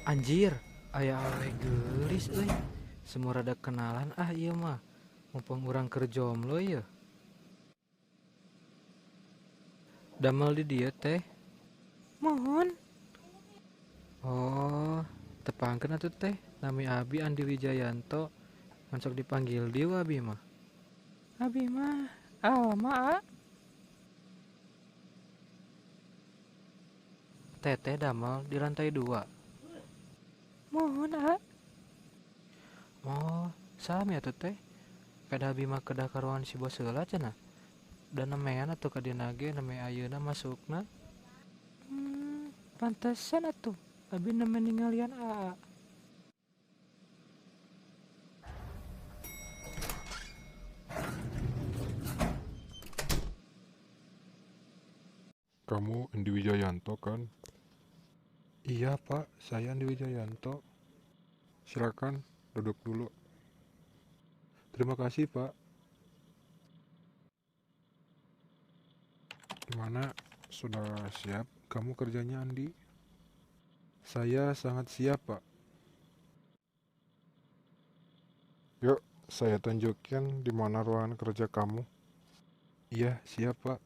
Anjir, aya awewe geulis euy. Semua rada kenalan ieu mah. Mumpung urang keur jomblo ye. Damel di dieu teh. Mohon. Oh, tepangkeun atuh teh. Nami abi Andi Wijayanto. Mansok dipanggil dieu abi mah. Abi mah Alma a. Teteh damel di lantai 2. Mohon a. Oh, sami atuh teh. Kada abi mah kedah karuan si bos heula cenah. Dan nemean atuh ka dieu ge neme ayeuna masukna. Pantesan atuh. Abi nemen ningalian AA. Kamu Andi Wijayanto kan? Iya pak, saya Andi Wijayanto. Silakan duduk dulu. Terima kasih pak. Gimana? Sudah siap kamu kerjanya Andi? Saya sangat siap pak. Yuk, saya tunjukin di mana ruangan kerja kamu. Iya siap pak.